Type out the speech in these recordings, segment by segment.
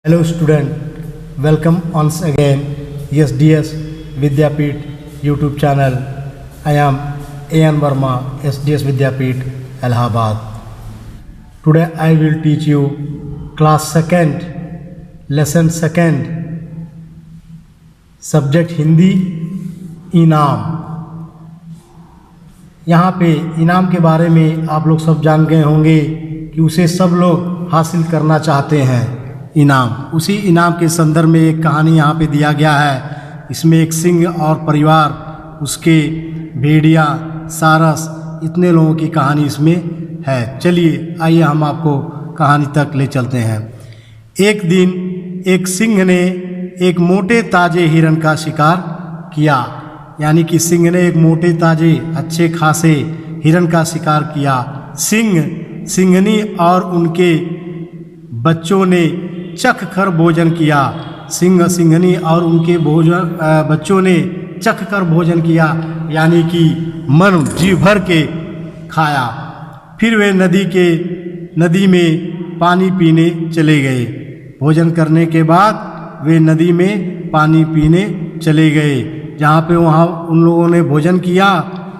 Hello student, welcome once again SDS Vidyapeeth YouTube channel. I am A.N. Verma, SDS Vidyapeeth, Allahabad. Today I will teach you class 2nd, lesson 2nd, subject Hindi, इनाम। यहाँ पे इनाम के बारे में आप लोग सब जान गए होंगे कि उसे सब लोग हासिल करना चाहते हैं। इनाम, उसी इनाम के संदर्भ में एक कहानी यहाँ पे दिया गया है। इसमें एक सिंह और परिवार, उसके भेड़िया, सारस, इतने लोगों की कहानी इसमें है। चलिए आइए हम आपको कहानी तक ले चलते हैं। एक दिन एक सिंह ने एक मोटे ताजे हिरण का शिकार किया, यानी कि सिंह ने एक मोटे ताजे अच्छे खासे हिरण का शिकार किया। सिंहनी और उनके बच्चों ने चख कर भोजन किया। सिंहनी और उनके बच्चों ने चख कर भोजन किया, यानी कि मन जी भर के खाया। फिर वे नदी में पानी पीने चले गए। भोजन करने के बाद वे नदी में पानी पीने चले गए। जहाँ पे वहाँ उन लोगों ने भोजन किया,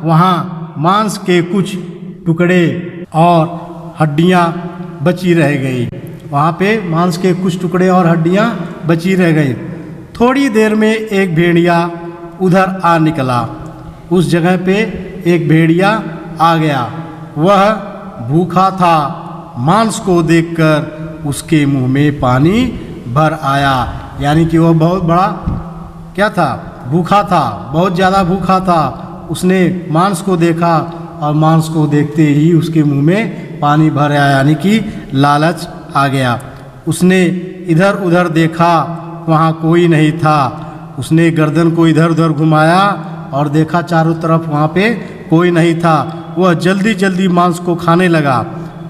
वहाँ मांस के कुछ टुकड़े और हड्डियाँ बची रह गई। वहाँ पे मांस के कुछ टुकड़े और हड्डियाँ बची रह गई। थोड़ी देर में एक भेड़िया उधर आ निकला। उस जगह पे एक भेड़िया आ गया। वह भूखा था। मांस को देखकर उसके मुंह में पानी भर आया, यानी कि वह बहुत बड़ा क्या था, भूखा था, बहुत ज़्यादा भूखा था। उसने मांस को देखा और मांस को देखते ही उसके मुंह में पानी भर आया, यानी कि लालच आ गया। उसने इधर उधर देखा, वहाँ कोई नहीं था। उसने गर्दन को इधर उधर घुमाया और देखा चारों तरफ, वहाँ पे कोई नहीं था। वह जल्दी जल्दी मांस को खाने लगा।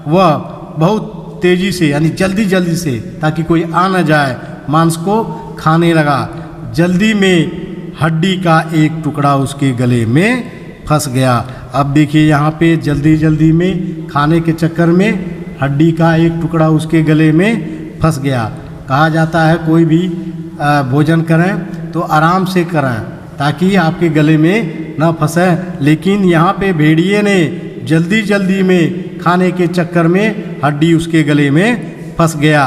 वह बहुत तेज़ी से, यानी जल्दी जल्दी से, ताकि कोई आ न जाए, मांस को खाने लगा। जल्दी में हड्डी का एक टुकड़ा उसके गले में फंस गया। अब देखिए यहाँ पे जल्दी जल्दी में खाने के चक्कर में हड्डी का एक टुकड़ा उसके गले में फंस गया। कहा जाता है कोई भी भोजन करें तो आराम से करें, ताकि आपके गले में न फंसे। लेकिन यहाँ पे भेड़िए ने जल्दी जल्दी में खाने के चक्कर में हड्डी उसके गले में फंस गया।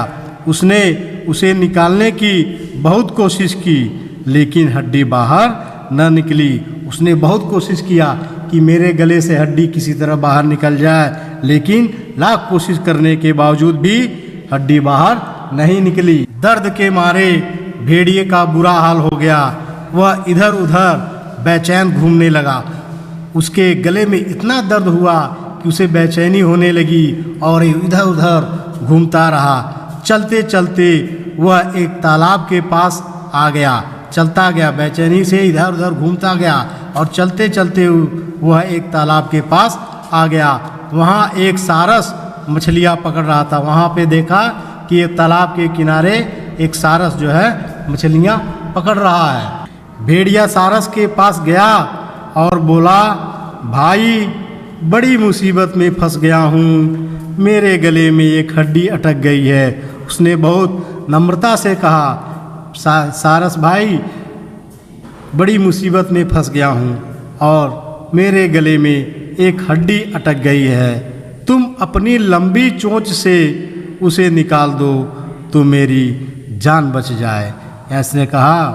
उसने उसे निकालने की बहुत कोशिश की, लेकिन हड्डी बाहर न निकली। उसने बहुत कोशिश किया कि मेरे गले से हड्डी किसी तरह बाहर निकल जाए, लेकिन लाख कोशिश करने के बावजूद भी हड्डी बाहर नहीं निकली। दर्द के मारे भेड़िए का बुरा हाल हो गया। वह इधर उधर बेचैन घूमने लगा। उसके गले में इतना दर्द हुआ कि उसे बेचैनी होने लगी और इधर उधर घूमता रहा। चलते चलते वह एक तालाब के पास आ गया। चलता गया, बेचैनी से इधर उधर घूमता गया और चलते चलते वह एक तालाब के पास आ गया। वहाँ एक सारस मछलियाँ पकड़ रहा था। वहाँ पे देखा कि एक तालाब के किनारे एक सारस जो है मछलियाँ पकड़ रहा है। भेड़िया सारस के पास गया और बोला, भाई बड़ी मुसीबत में फंस गया हूँ, मेरे गले में एक हड्डी अटक गई है। उसने बहुत नम्रता से कहा, सारस भाई बड़ी मुसीबत में फंस गया हूँ और मेरे गले में एक हड्डी अटक गई है। तुम अपनी लंबी चोंच से उसे निकाल दो तो मेरी जान बच जाए। ऐसने कहा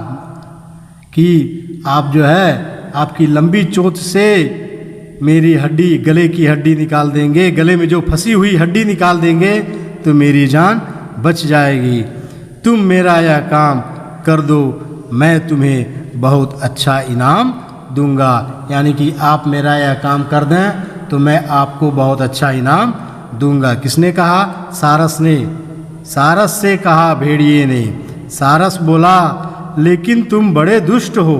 कि आप जो है आपकी लंबी चोंच से मेरी हड्डी, गले की हड्डी निकाल देंगे, गले में जो फंसी हुई हड्डी निकाल देंगे तो मेरी जान बच जाएगी। तुम मेरा यह काम कर दो, मैं तुम्हें बहुत अच्छा इनाम दूंगा। यानी कि आप मेरा यह काम कर दें तो मैं आपको बहुत अच्छा इनाम दूंगा। किसने कहा? सारस ने। सारस से कहा भेड़िए ने। सारस बोला, लेकिन तुम बड़े दुष्ट हो।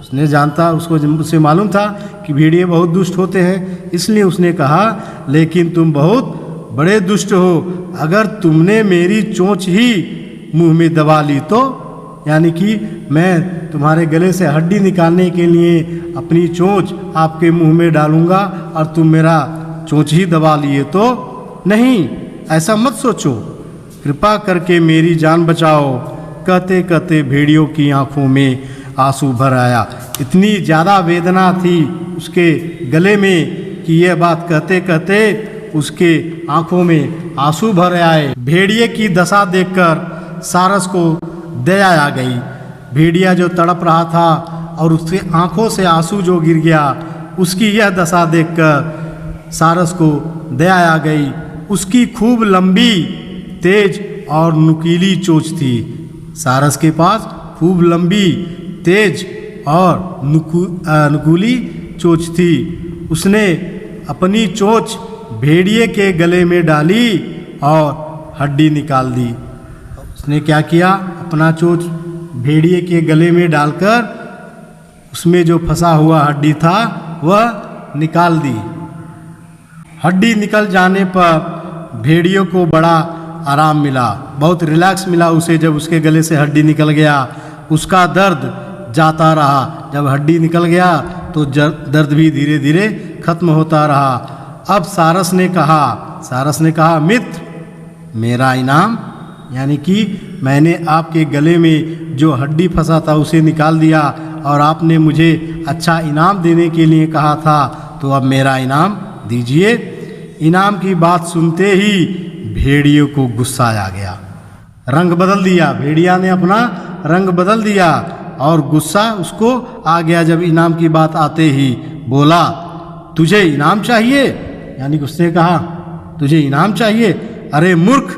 उसने जानता, उससे मालूम था कि भेड़िए बहुत दुष्ट होते हैं, इसलिए उसने कहा, लेकिन तुम बहुत बड़े दुष्ट हो। अगर तुमने मेरी चोंच ही मुंह में दबा ली तो, यानी कि मैं तुम्हारे गले से हड्डी निकालने के लिए अपनी चोंच आपके मुंह में डालूंगा और तुम मेरा चोंच ही दबा लिए तो नहीं, ऐसा मत सोचो। कृपा करके मेरी जान बचाओ। कहते कहते भेड़ियों की आंखों में आंसू भर आया। इतनी ज़्यादा वेदना थी उसके गले में कि यह बात कहते कहते उसके आंखों में आंसू भर आए। भेड़िए की दशा देखकर सारस को दया आ गई। भेड़िया जो तड़प रहा था और उसके आंखों से आंसू जो गिर गया, उसकी यह दशा देखकर सारस को दया आ गई। उसकी खूब लंबी, तेज और नुकीली चोंच थी। सारस के पास खूब लंबी, तेज और नुकीली चोंच थी। उसने अपनी चोंच भेड़िए के गले में डाली और हड्डी निकाल दी। उसने क्या किया, अपना चोंच भेड़िए के गले में डालकर उसमें जो फंसा हुआ हड्डी था वह निकाल दी। हड्डी निकल जाने पर भेड़ियों को बड़ा आराम मिला, बहुत रिलैक्स मिला उसे। जब उसके गले से हड्डी निकल गया, उसका दर्द जाता रहा। जब हड्डी निकल गया तो दर्द भी धीरे धीरे खत्म होता रहा। अब सारस ने कहा, मित्र, मेरा इनाम, यानी कि मैंने आपके गले में जो हड्डी फंसा था उसे निकाल दिया और आपने मुझे अच्छा इनाम देने के लिए कहा था, तो अब मेरा इनाम दीजिए। इनाम की बात सुनते ही भेड़ियों को गुस्सा आ गया, रंग बदल दिया। भेड़िया ने अपना रंग बदल दिया और गुस्सा उसको आ गया। जब इनाम की बात आते ही बोला, तुझे इनाम चाहिए? यानी कि उसने कहा, तुझे इनाम चाहिए? अरे मूर्ख,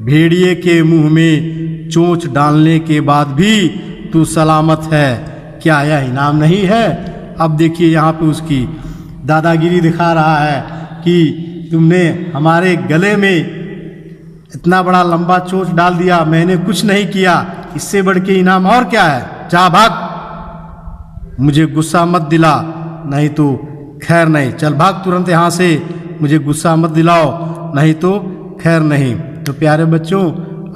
भेड़िए के मुंह में चोंच डालने के बाद भी तू सलामत है, क्या यह इनाम नहीं है? अब देखिए यहाँ पे उसकी दादागिरी दिखा रहा है कि तुमने हमारे गले में इतना बड़ा लंबा चोंच डाल दिया, मैंने कुछ नहीं किया, इससे बढ़ के इनाम और क्या है? जा भाग, मुझे गुस्सा मत दिला, नहीं तो खैर नहीं। चल भाग तुरंत यहाँ से, मुझे गुस्सा मत दिलाओ, नहीं तो खैर नहीं। तो प्यारे बच्चों,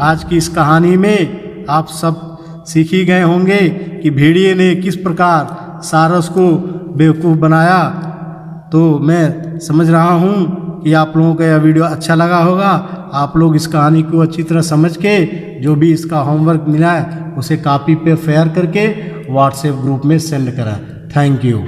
आज की इस कहानी में आप सब सीख ही गए होंगे कि भेड़िए ने किस प्रकार सारस को बेवकूफ़ बनाया। तो मैं समझ रहा हूँ कि आप लोगों को यह वीडियो अच्छा लगा होगा। आप लोग इस कहानी को अच्छी तरह समझ के जो भी इसका होमवर्क मिला है उसे कॉपी पे शेयर करके व्हाट्सएप ग्रुप में सेंड करें। Thank you.